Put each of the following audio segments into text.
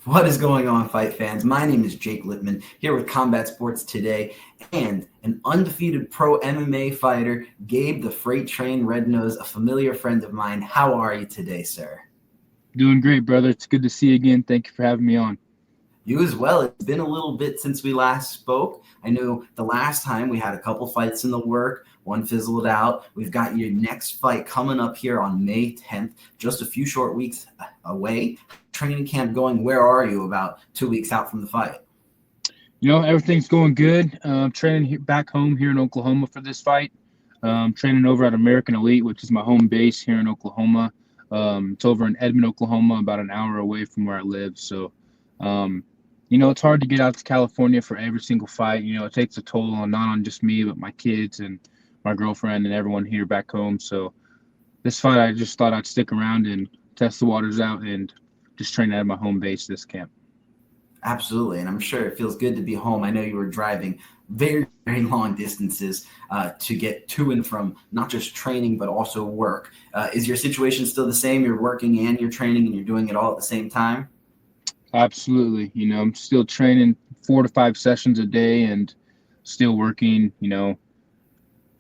What is going on, fight fans? My name is Jake Lippman, here with Combat Sports Today, and an undefeated pro MMA fighter, Gabe the Freight Train Rednose, a familiar friend of mine. How are you today, sir? Doing great, brother. It's good to see you again. Thank you for having me on. You as well. It's been a little bit since we last spoke. I know the last time we had a couple fights in the work. One fizzled out. We've got your next fight coming up here on May 10th, just a few short weeks away. Training camp going. Where are you about 2 weeks out from the fight? Everything's going good. Training back home here in Oklahoma for this fight. Training over at American Elite, which is my home base here in Oklahoma. It's over in Edmond, Oklahoma, about an hour away from where I live. So, it's hard to get out to California for every single fight. It takes a toll on not on just me, but my kids and my girlfriend and everyone here back home. So this fight, I just thought I'd stick around and test the waters out and just train at my home base this camp. Absolutely, and I'm sure it feels good to be home. I know you were driving very, very long distances to get to and from not just training, but also work. Is your situation still the same? You're working and you're training and you're doing it all at the same time? Absolutely. I'm still training 4 to 5 sessions a day and still working,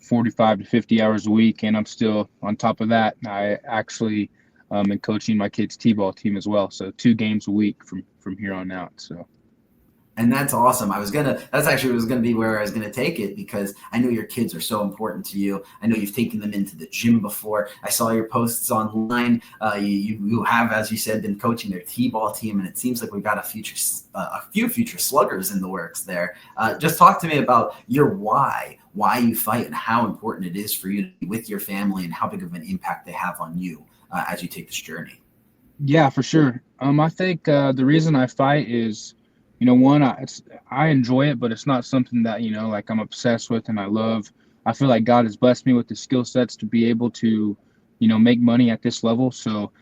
45 to 50 hours a week. And I'm still on top of that. I actually am coaching my kids' T-ball team as well. So 2 games a week from here on out. So. And that's awesome. That's actually was going to be where I was going to take it, because I know your kids are so important to you. I know you've taken them into the gym before. I saw your posts online. You have, as you said, been coaching their T-ball team, and it seems like we've got a few future sluggers in the works there. Just talk to me about your why you fight, and how important it is for you to be with your family, and how big of an impact they have on you as you take this journey. Yeah, for sure. I think the reason I fight is, one, I enjoy it, but it's not something that, like I'm obsessed with and I love. I feel like God has blessed me with the skill sets to be able to, make money at this level. So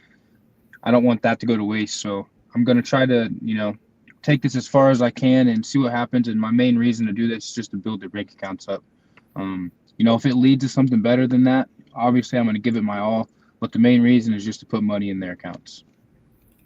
I don't want that to go to waste. So I'm going to try to, take this as far as I can and see what happens. And my main reason to do this is just to build the bank accounts up. If it leads to something better than that, obviously I'm going to give it my all. But the main reason is just to put money in their accounts.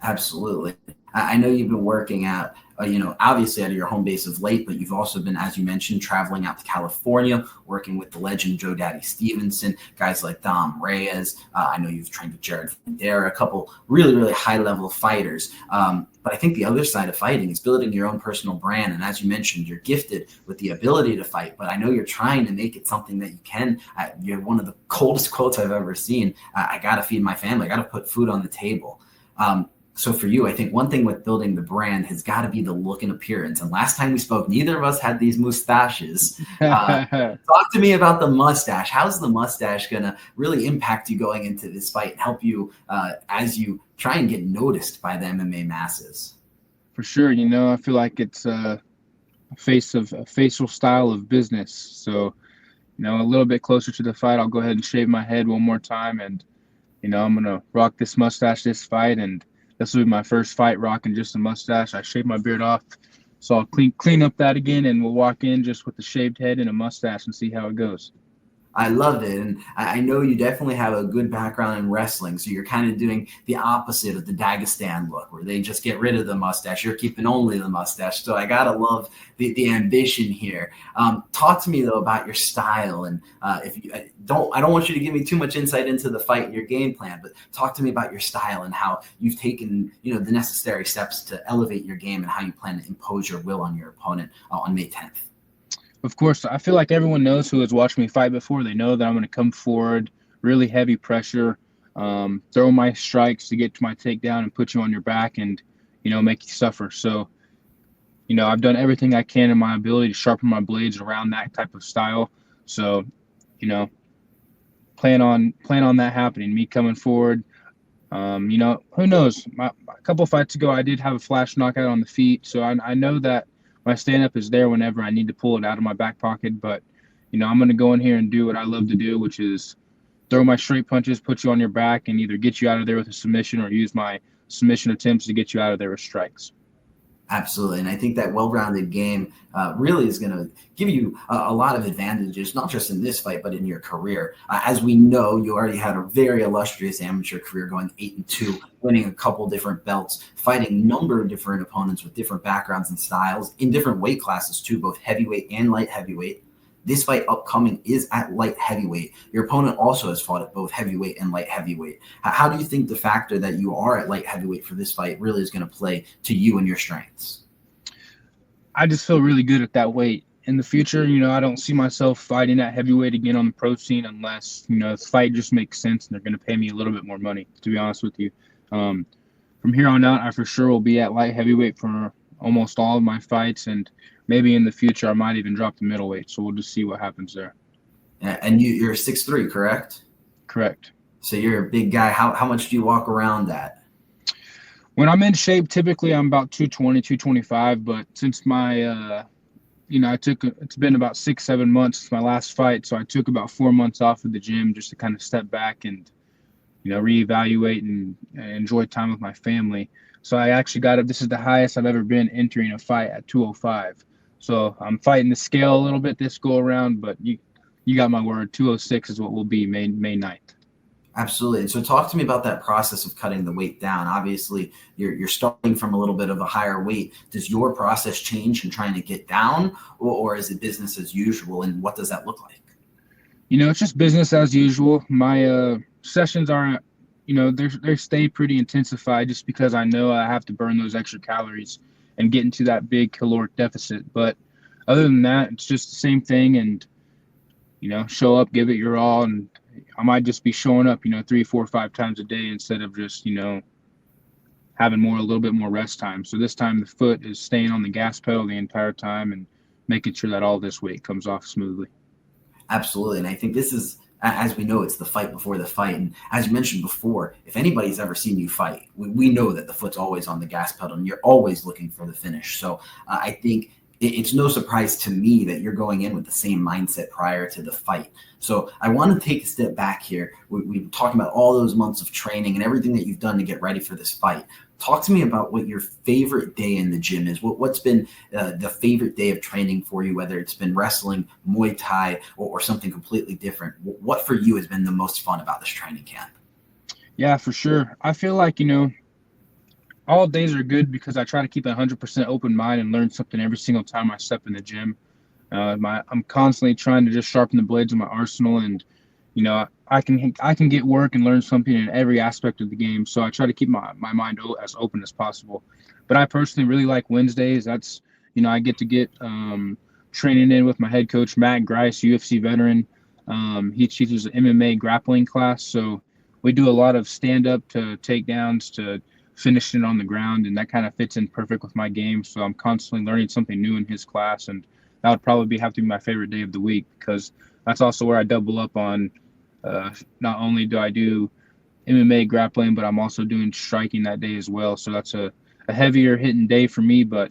Absolutely. I know you've been working out, obviously out of your home base of late, but you've also been, as you mentioned, traveling out to California, working with the legend Joe Daddy Stevenson, guys like Dom Reyes. I know you've trained with Jared Fandera, a couple really, really high-level fighters. But I think the other side of fighting is building your own personal brand. And as you mentioned, you're gifted with the ability to fight, but I know you're trying to make it something that you can. You're one of the coldest quotes I've ever seen. I got to feed my family. I got to put food on the table. So for you, I think one thing with building the brand has got to be the look and appearance. And last time we spoke, neither of us had these mustaches. Talk to me about the mustache. How's the mustache going to really impact you going into this fight and help you as you try and get noticed by the MMA masses? For sure. I feel like it's a facial style of business. So, a little bit closer to the fight, I'll go ahead and shave my head one more time. And, I'm going to rock this mustache this fight. And this will be my first fight rocking just a mustache. I shaved my beard off, so I'll clean up that again, and we'll walk in just with the shaved head and a mustache and see how it goes. I love it. And I know you definitely have a good background in wrestling. So you're kind of doing the opposite of the Dagestan look, where they just get rid of the mustache. You're keeping only the mustache. So I got to love the ambition here. Talk to me, though, about your style. And if you I don't want you to give me too much insight into the fight and your game plan, but talk to me about your style and how you've taken, the necessary steps to elevate your game and how you plan to impose your will on your opponent on May 10th. Of course, I feel like everyone knows who has watched me fight before. They know that I'm going to come forward, really heavy pressure, throw my strikes to get to my takedown and put you on your back and, make you suffer. So, I've done everything I can in my ability to sharpen my blades around that type of style. So, plan on that happening, me coming forward. Who knows? A couple fights ago, I did have a flash knockout on the feet. So I know that my stand-up is there whenever I need to pull it out of my back pocket. But, I'm going to go in here and do what I love to do, which is throw my straight punches, put you on your back, and either get you out of there with a submission or use my submission attempts to get you out of there with strikes. Absolutely. And I think that well-rounded game really is going to give you a lot of advantages, not just in this fight, but in your career. As we know, you already had a very illustrious amateur career going 8-2, winning a couple different belts, fighting a number of different opponents with different backgrounds and styles in different weight classes too, both heavyweight and light heavyweight. This fight upcoming is at light heavyweight. Your opponent also has fought at both heavyweight and light heavyweight. How do you think the factor that you are at light heavyweight for this fight really is going to play to you and your strengths? I just feel really good at that weight. In the future, I don't see myself fighting at heavyweight again on the pro scene unless, the fight just makes sense and they're going to pay me a little bit more money, to be honest with you. From here on out, I for sure will be at light heavyweight for almost all of my fights, and maybe in the future I might even drop the middleweight. So we'll just see what happens there. And you're 6'3", correct? Correct. So you're a big guy. How much do you walk around at? When I'm in shape, typically I'm about 220, 225. But since my, it's been about 6-7 months since my last fight. So I took about 4 months off of the gym just to kind of step back and, reevaluate and enjoy time with my family. So I actually this is the highest I've ever been entering a fight at 205. So I'm fighting the scale a little bit this go around, but you got my word. 206 is what will be May 9th. Absolutely. And so talk to me about that process of cutting the weight down. Obviously, you're starting from a little bit of a higher weight. Does your process change in trying to get down, or is it business as usual? And what does that look like? It's just business as usual. My sessions are, they stay pretty intensified just because I know I have to burn those extra calories and get into that big caloric deficit. But other than that, it's just the same thing. And, show up, give it your all. And I might just be showing up, 3, 4, 5 times a day instead of just, having a little bit more rest time. So this time the foot is staying on the gas pedal the entire time and making sure that all this weight comes off smoothly. Absolutely. And I think this is, as we know, it's the fight before the fight. And as you mentioned before, if anybody's ever seen you fight, we know that the foot's always on the gas pedal and you're always looking for the finish. So I think it's no surprise to me that you're going in with the same mindset prior to the fight. So I want to take a step back here. We've talking about all those months of training and everything that you've done to get ready for this fight. Talk to me about what your favorite day in the gym is. What's been the favorite day of training for you, whether it's been wrestling, Muay Thai, or something completely different? What for you has been the most fun about this training camp? Yeah, for sure. I feel like, all days are good because I try to keep a 100% open mind and learn something every single time I step in the gym. I'm constantly trying to just sharpen the blades of my arsenal, and I can get work and learn something in every aspect of the game. So I try to keep my mind as open as possible. But I personally really like Wednesdays. That's I get training in with my head coach Matt Grice, UFC veteran. He teaches an MMA grappling class, so we do a lot of stand up to takedowns to finishing on the ground, and that kind of fits in perfect with my game. So I'm constantly learning something new in his class, and that would probably have to be my favorite day of the week because that's also where I double up on. Not only do I do MMA grappling, but I'm also doing striking that day as well. So that's a heavier hitting day for me, but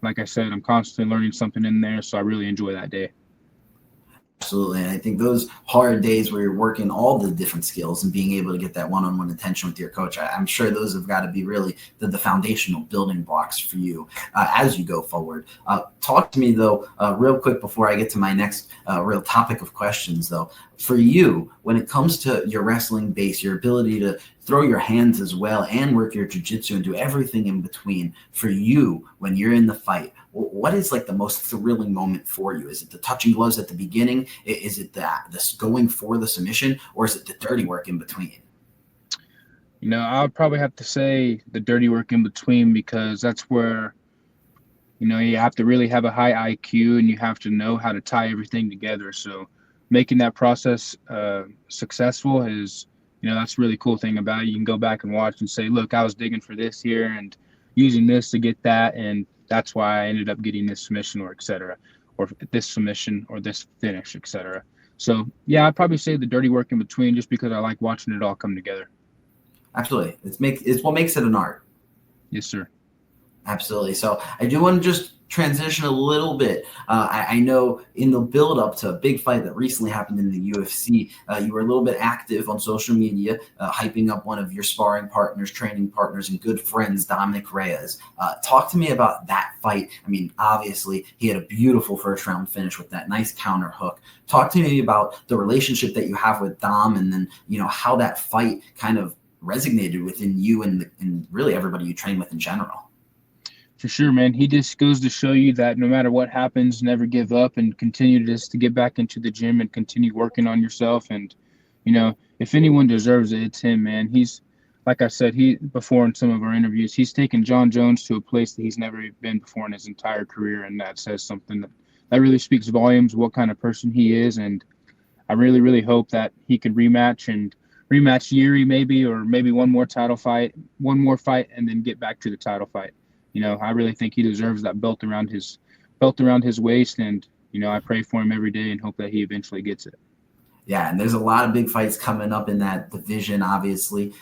like I said, I'm constantly learning something in there, so I really enjoy that day. Absolutely. And I think those hard days where you're working all the different skills and being able to get that one-on-one attention with your coach, I'm sure those have got to be really the foundational building blocks for you as you go forward. Talk to me, though, real quick before I get to my next real topic of questions, though. For you, when it comes to your wrestling base, your ability to throw your hands as well and work your jiu-jitsu and do everything in between, for you, when you're in the fight, what is like the most thrilling moment for you? Is it the touching gloves at the beginning? Is it this going for the submission, or is it the dirty work in between? I would probably have to say the dirty work in between, because that's where, you have to really have a high IQ and you have to know how to tie everything together. So making that process successful is, that's a really cool thing about it. You can go back and watch and say, look, I was digging for this here and using this to get that, and that's why I ended up getting this submission, or et cetera, or this submission or this finish, et cetera. So yeah, I'd probably say the dirty work in between, just because I like watching it all come together. Absolutely. It's what makes it an art. Yes, sir. Absolutely. So I do want to just transition a little bit. I know in the build up to a big fight that recently happened in the UFC, you were a little bit active on social media, hyping up one of your sparring partners, training partners, and good friends, Dominic Reyes. Talk to me about that fight. I mean, obviously, he had a beautiful first round finish with that nice counter hook. Talk to me about the relationship that you have with Dom, and then, how that fight kind of resonated within you and really everybody you train with in general. For sure, man. He just goes to show you that no matter what happens, never give up and continue to get back into the gym and continue working on yourself. And, if anyone deserves it, it's him, man. He's, like I said, before in some of our interviews, he's taken John Jones to a place that he's never been before in his entire career. And that says something that really speaks volumes, what kind of person he is. And I really, really hope that he could rematch Yuri maybe, or maybe one more fight, and then get back to the title fight. I really think he deserves that belt around his waist, and I pray for him every day and hope that he eventually gets it. Yeah, and there's a lot of big fights coming up in that division. Obviously,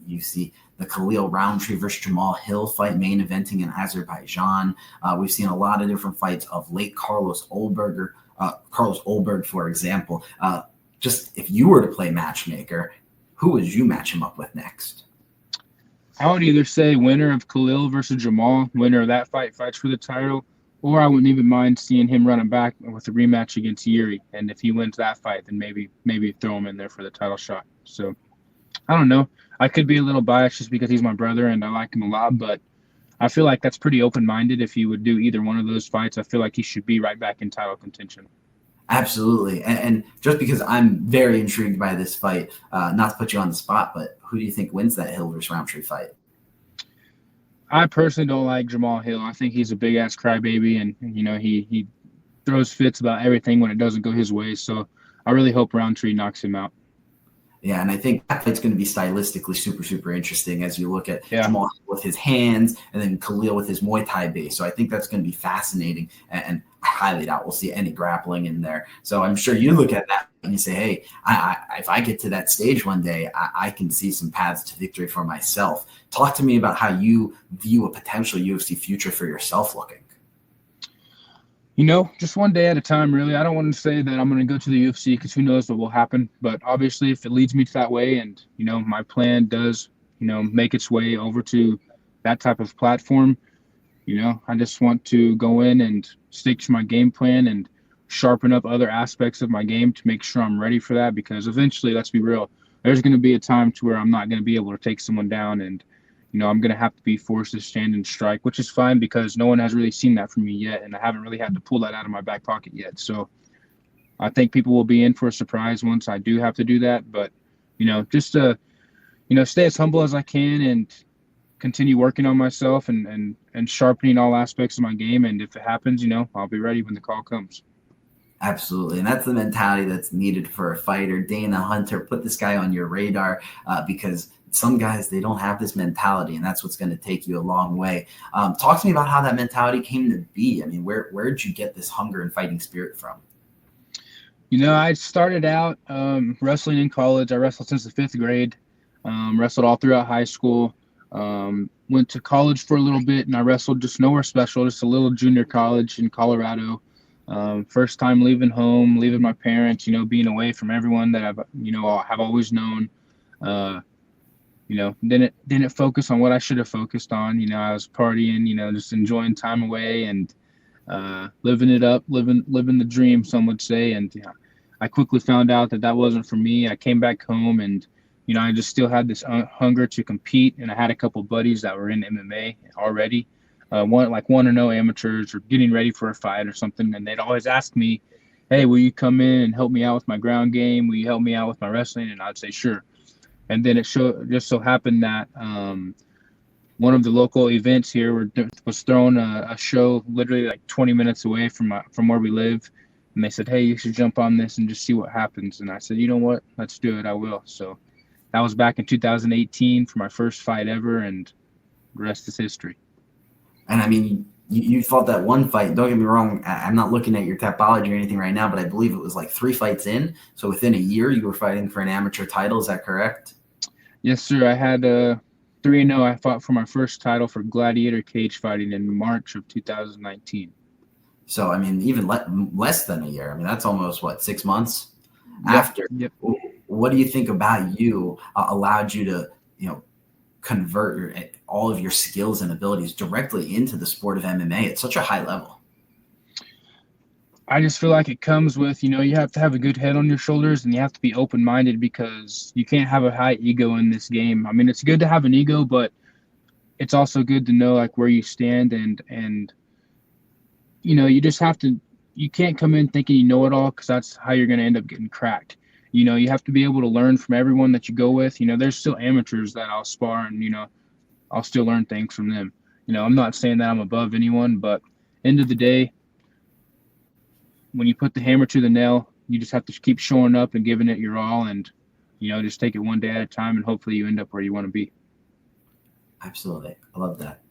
you see the Khalil Roundtree versus Jamal Hill fight main eventing in Azerbaijan. We've seen a lot of different fights of late Carlos Olberg, for example. Just if you were to play matchmaker, who would you match him up with next? I would either say winner of Khalil versus Jamal, winner of that fight fights for the title, or I wouldn't even mind seeing him running back with a rematch against Yuri. And if he wins that fight, then maybe throw him in there for the title shot. So I don't know. I could be a little biased just because he's my brother and I like him a lot, but I feel like that's pretty open-minded. If he would do either one of those fights, I feel like he should be right back in title contention. Absolutely. And just because I'm very intrigued by this fight, not to put you on the spot, but who do you think wins that Hill versus Roundtree fight? I personally don't like Jamal Hill. I think he's a big-ass crybaby, and, he throws fits about everything when it doesn't go his way. So I really hope Roundtree knocks him out. Yeah, and I think that fight's going to be stylistically super, super interesting as you look at Jamal with his hands and then Khalil with his Muay Thai base. So I think that's going to be fascinating, and I highly doubt we'll see any grappling in there. So I'm sure you look at that and you say, hey, if I get to that stage one day, I can see some paths to victory for myself. Talk to me about how you view a potential UFC future for yourself looking. Just one day at a time, really. I don't want to say that I'm going to go to the UFC because who knows what will happen. But obviously, if it leads me to that way and, my plan does, make its way over to that type of platform, I just want to go in and stick to my game plan and sharpen up other aspects of my game to make sure I'm ready for that. Because eventually, let's be real, there's going to be a time to where I'm not going to be able to take someone down, and I'm going to have to be forced to stand and strike, which is fine because no one has really seen that from me yet, and I haven't really had to pull that out of my back pocket yet. So I think people will be in for a surprise once I do have to do that. But, just to, stay as humble as I can and continue working on myself and sharpening all aspects of my game. And if it happens, I'll be ready when the call comes. Absolutely. And that's the mentality that's needed for a fighter. Dana Hunter, put this guy on your radar because some guys, they don't have this mentality, and that's what's going to take you a long way. Talk to me about how that mentality came to be. I mean, where did you get this hunger and fighting spirit from? I started out wrestling in college. I wrestled since the 5th grade, wrestled all throughout high school, went to college for a little bit, and I wrestled just nowhere special, just a little junior college in Colorado. First time leaving home, leaving my parents, being away from everyone that I've always known. Didn't focus on what I should have focused on. I was partying, just enjoying time away and living it up, living the dream, some would say. And I quickly found out that wasn't for me. I came back home and, I just still had this hunger to compete. And I had a couple buddies that were in MMA already, one 1-0 amateurs or getting ready for a fight or something. And they'd always ask me, hey, will you come in and help me out with my ground game? Will you help me out with my wrestling? And I'd say, sure. And then it just so happened that one of the local events here was throwing a show literally like 20 minutes away from where we live. And they said, hey, you should jump on this and just see what happens. And I said, you know what? Let's do it. I will. So that was back in 2018 for my first fight ever, and the rest is history. And I mean, you fought that one fight. Don't get me wrong. I'm not looking at your Tapology or anything right now, but I believe it was like 3 fights in. So within a year, you were fighting for an amateur title. Is that correct? Yes, sir. I had 3-0. I fought for my first title for gladiator cage fighting in March of 2019. So, I mean, even less than a year. I mean, that's almost, what, 6 months Yep. after. Yep. What do you think about you allowed you to, convert all of your skills and abilities directly into the sport of MMA at such a high level? I just feel like it comes with, you have to have a good head on your shoulders and you have to be open-minded because you can't have a high ego in this game. I mean, it's good to have an ego, but it's also good to know like where you stand and you just have to, you can't come in thinking you know it all because that's how you're going to end up getting cracked. You have to be able to learn from everyone that you go with. There's still amateurs that I'll spar and, I'll still learn things from them. I'm not saying that I'm above anyone, but end of the day, when you put the hammer to the nail, you just have to keep showing up and giving it your all and, just take it one day at a time and hopefully you end up where you want to be. Absolutely. I love that.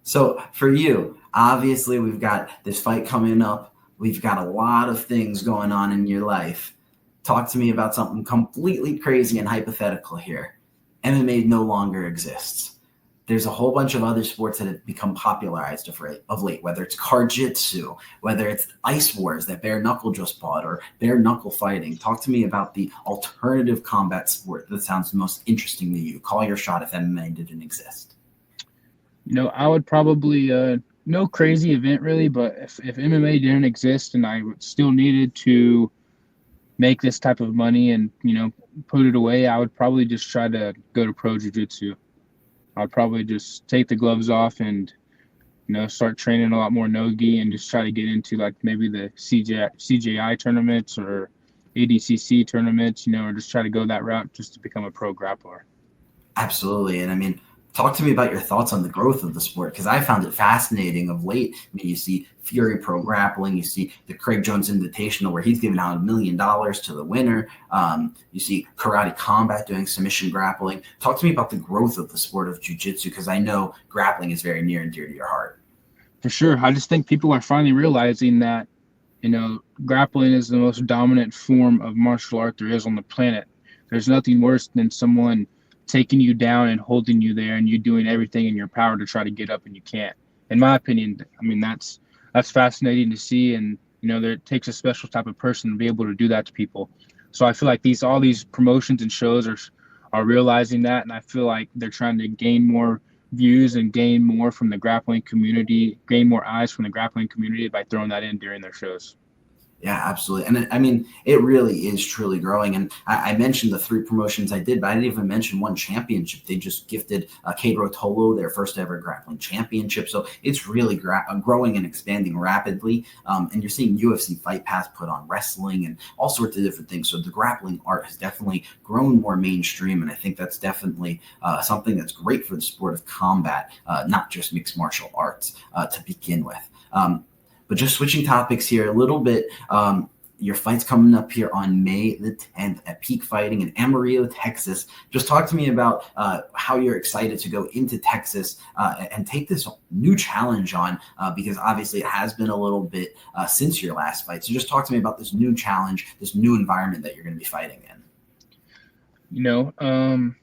So for you, obviously we've got this fight coming up. We've got a lot of things going on in your life. Talk to me about something completely crazy and hypothetical here. MMA no longer exists. There's a whole bunch of other sports that have become popularized of late, whether it's car-jitsu, whether it's ice wars that bare knuckle just bought, or bare knuckle fighting. Talk to me about the alternative combat sport that sounds most interesting to you. Call your shot if MMA didn't exist. I would probably no crazy event really, but if MMA didn't exist and I still needed to make this type of money and put it away, I would probably just try to go to pro jiu-jitsu. I'd probably just take the gloves off and start training a lot more no-gi and just try to get into like maybe the CJI tournaments or ADCC tournaments, or just try to go that route just to become a pro grappler. Absolutely. And I mean, talk to me about your thoughts on the growth of the sport, because I found it fascinating of late. I mean, you see Fury Pro Grappling, you see the Craig Jones Invitational where he's giving out $1 million to the winner. You see Karate Combat doing submission grappling. Talk to me about the growth of the sport of jiu-jitsu, because I know grappling is very near and dear to your heart. For sure. I just think people are finally realizing that, grappling is the most dominant form of martial art there is on the planet. There's nothing worse than someone taking you down and holding you there and you doing everything in your power to try to get up and you can't. In my opinion, I mean, that's fascinating to see. And, it takes a special type of person to be able to do that to people. So I feel like all these promotions and shows are realizing that. And I feel like they're trying to gain more views and gain more from the grappling community, gain more eyes from the grappling community by throwing that in during their shows. Yeah, absolutely. And I mean, it really is truly growing. And I mentioned the 3 promotions I did, but I didn't even mention one championship. They just gifted Cade Rotolo their first ever grappling championship. So it's really growing and expanding rapidly. And you're seeing UFC Fight Pass put on wrestling and all sorts of different things. So the grappling art has definitely grown more mainstream. And I think that's definitely something that's great for the sport of combat, not just mixed martial arts to begin with. But just switching topics here a little bit, your fight's coming up here on May the 10th at Peak Fighting in Amarillo, Texas. Just talk to me about how you're excited to go into Texas and take this new challenge on, because obviously it has been a little bit since your last fight. So just talk to me about this new challenge, this new environment that you're going to be fighting in.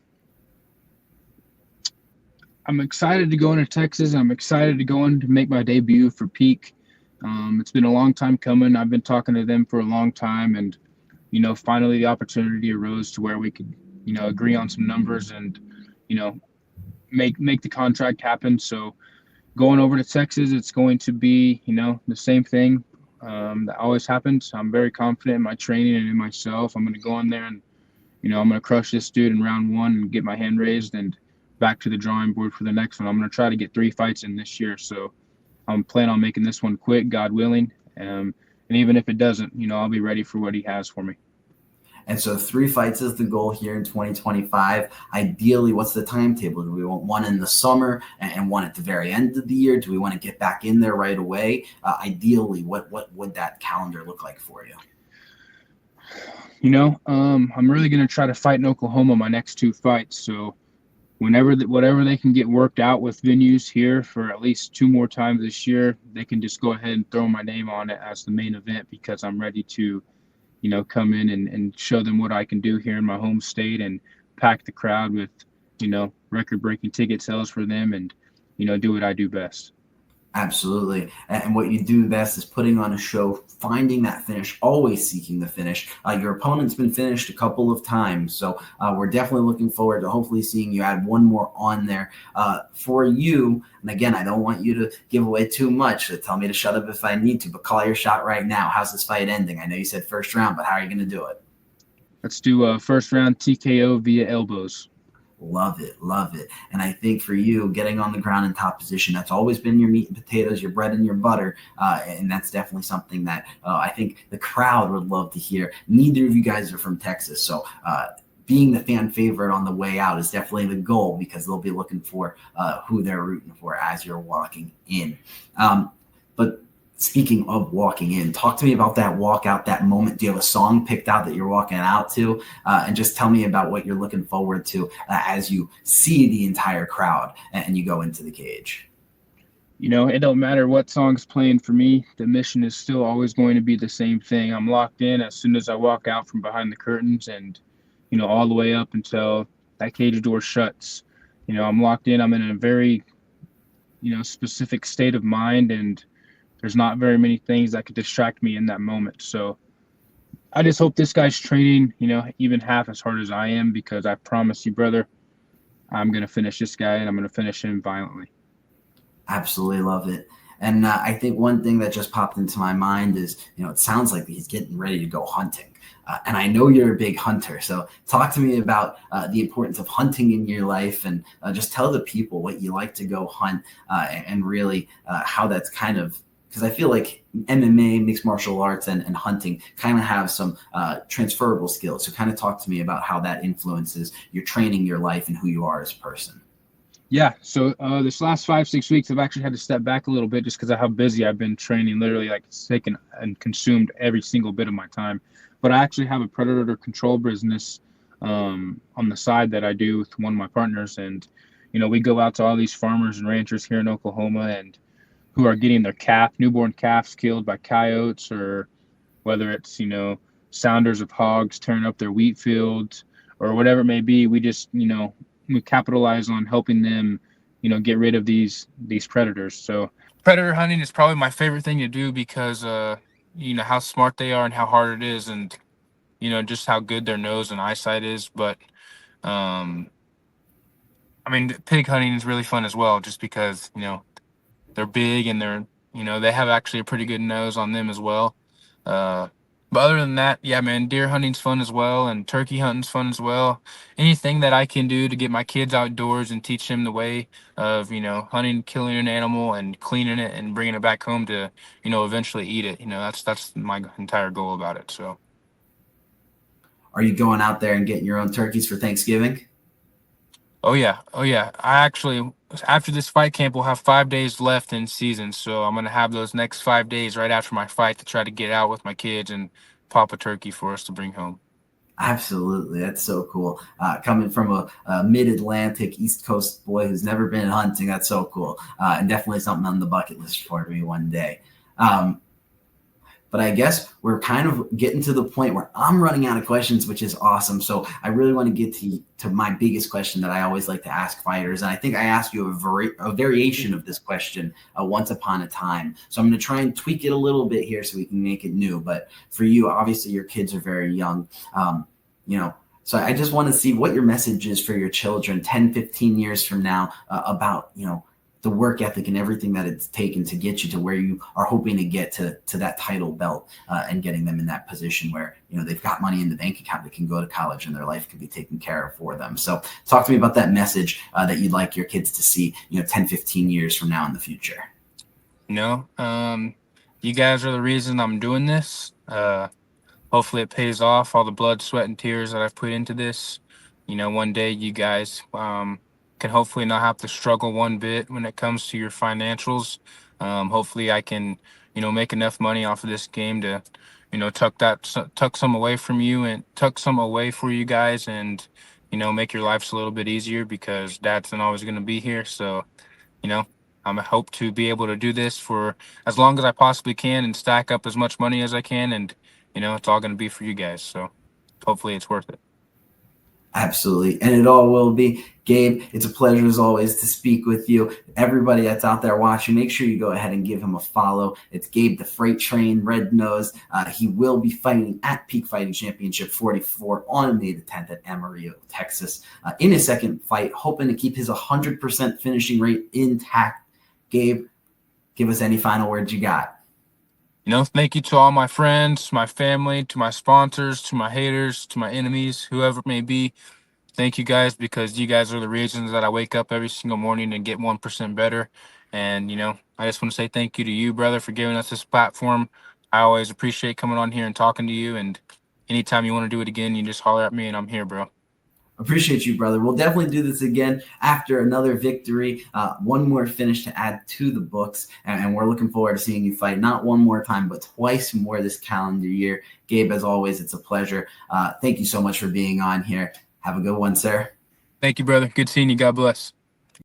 I'm excited to go into Texas. I'm excited to go in to make my debut for Peak. It's been a long time coming. I've been talking to them for a long time, and finally the opportunity arose to where we could agree on some numbers and make the contract happen. So going over to Texas, it's going to be the same thing that always happens. I'm very confident in my training and in myself. I'm going to go in there and I'm going to crush this dude in round 1 and get my hand raised and back to the drawing board for the next one. I'm going to try to get 3 fights in this year. So I'm planning on making this one quick, God willing. And even if it doesn't, I'll be ready for what he has for me. And so 3 fights is the goal here in 2025. Ideally, what's the timetable? Do we want one in the summer and one at the very end of the year? Do we want to get back in there right away? Ideally, what would that calendar look like for you? I'm really going to try to fight in Oklahoma my next 2 fights. So whatever they can get worked out with venues here for at least 2 more times this year, they can just go ahead and throw my name on it as the main event, because I'm ready to, come in and show them what I can do here in my home state and pack the crowd with, record-breaking ticket sales for them, and do what I do best. Absolutely. And what you do best is putting on a show, finding that finish, always seeking the finish. Your opponent's been finished a couple of times. So we're definitely looking forward to hopefully seeing you add one more on there for you. And again, I don't want you to give away too much. So tell me to shut up if I need to, but call your shot right now. How's this fight ending? I know you said first round, but how are you going to do it? Let's do a first round TKO via elbows. Love it. Love it. And I think for you, getting on the ground in top position, that's always been your meat and potatoes, your bread and your butter. And that's definitely something that I think the crowd would love to hear. Neither of you guys are from Texas. So being the fan favorite on the way out is definitely the goal, because they'll be looking for who they're rooting for as you're walking in. But speaking of walking in, talk to me about that walkout, that moment. Do you have a song picked out that you're walking out to? And just tell me about what you're looking forward to as you see the entire crowd and you go into the cage. It don't matter what song's playing for me. The mission is still always going to be the same thing. I'm locked in as soon as I walk out from behind the curtains, and, all the way up until that cage door shuts. I'm locked in. I'm in a very, specific state of mind, and there's not very many things that could distract me in that moment. So I just hope this guy's training, even half as hard as I am, because I promise you, brother, I'm going to finish this guy, and I'm going to finish him violently. Absolutely love it. And I think one thing that just popped into my mind is, it sounds like he's getting ready to go hunting. And I know you're a big hunter. So talk to me about the importance of hunting in your life, and just tell the people what you like to go hunt and really how that's kind of, because I feel like MMA, mixed martial arts, and hunting kind of have some transferable skills. So kind of talk to me about how that influences your training, your life, and who you are as a person. Yeah, so this last 5-6 weeks, I've actually had to step back a little bit just because of how busy I've been training. Literally, like, it's taken and consumed every single bit of my time. But I actually have a predator control business on the side that I do with one of my partners. And, we go out to all these farmers and ranchers here in Oklahoma, and who are getting their newborn calves killed by coyotes, or whether it's, sounders of hogs tearing up their wheat fields, or whatever it may be. We just, we capitalize on helping them, get rid of these predators. So predator hunting is probably my favorite thing to do, because how smart they are and how hard it is, and just how good their nose and eyesight is. But pig hunting is really fun as well, just because they're big, and they have actually a pretty good nose on them as well. But other than that, yeah, man, deer hunting's fun as well, and turkey hunting's fun as well. Anything that I can do to get my kids outdoors and teach them the way of, hunting, killing an animal, and cleaning it and bringing it back home to, eventually eat it. That's my entire goal about it. So. Are you going out there and getting your own turkeys for Thanksgiving? Oh yeah. I actually, after this fight camp, we'll have 5 days left in season, so I'm gonna have those next 5 days right after my fight to try to get out with my kids and pop a turkey for us to bring home. Absolutely. That's so cool. Coming from a mid-Atlantic East Coast boy who's never been hunting, that's so cool. And definitely something on the bucket list for me one day. But I guess we're kind of getting to the point where I'm running out of questions, which is awesome. So I really want to get to my biggest question that I always like to ask fighters. And I think I asked you a variation of this question once upon a time. So I'm going to try and tweak it a little bit here so we can make it new. But for you, obviously your kids are very young, so I just want to see what your message is for your children 10, 15 years from now about, the work ethic and everything that it's taken to get you to where you are hoping to get to that title belt and getting them in that position where, they've got money in the bank account that can go to college and their life can be taken care of for them. So talk to me about that message that you'd like your kids to see, 10, 15 years from now in the future. You guys are the reason I'm doing this. Hopefully it pays off, all the blood, sweat, and tears that I've put into this. One day you guys can hopefully not have to struggle one bit when it comes to your financials. Hopefully I can, make enough money off of this game to, tuck some away from you, and tuck some away for you guys, and, make your lives a little bit easier, because Dad's not always going to be here. So, I hope to be able to do this for as long as I possibly can, and stack up as much money as I can, and it's all going to be for you guys. So hopefully it's worth it. Absolutely. And it all will be. Gabe, it's a pleasure as always to speak with you. Everybody that's out there watching, make sure you go ahead and give him a follow. It's Gabe the Freight Train Rednose. He will be fighting at Peak Fighting Championship 44 on May the 10th at Amarillo, Texas, in his second fight, hoping to keep his 100% finishing rate intact. Gabe, give us any final words you got. Thank you to all my friends, my family, to my sponsors, to my haters, to my enemies, whoever it may be. Thank you guys, because you guys are the reasons that I wake up every single morning and get 1% better. And, I just want to say thank you to you, brother, for giving us this platform. I always appreciate coming on here and talking to you. And anytime you want to do it again, you just holler at me and I'm here, bro. Appreciate you, brother. We'll definitely do this again after another victory. One more finish to add to the books. And we're looking forward to seeing you fight not one more time, but twice more this calendar year. Gabe, as always, it's a pleasure. Thank you so much for being on here. Have a good one, sir. Thank you, brother. Good seeing you. God bless.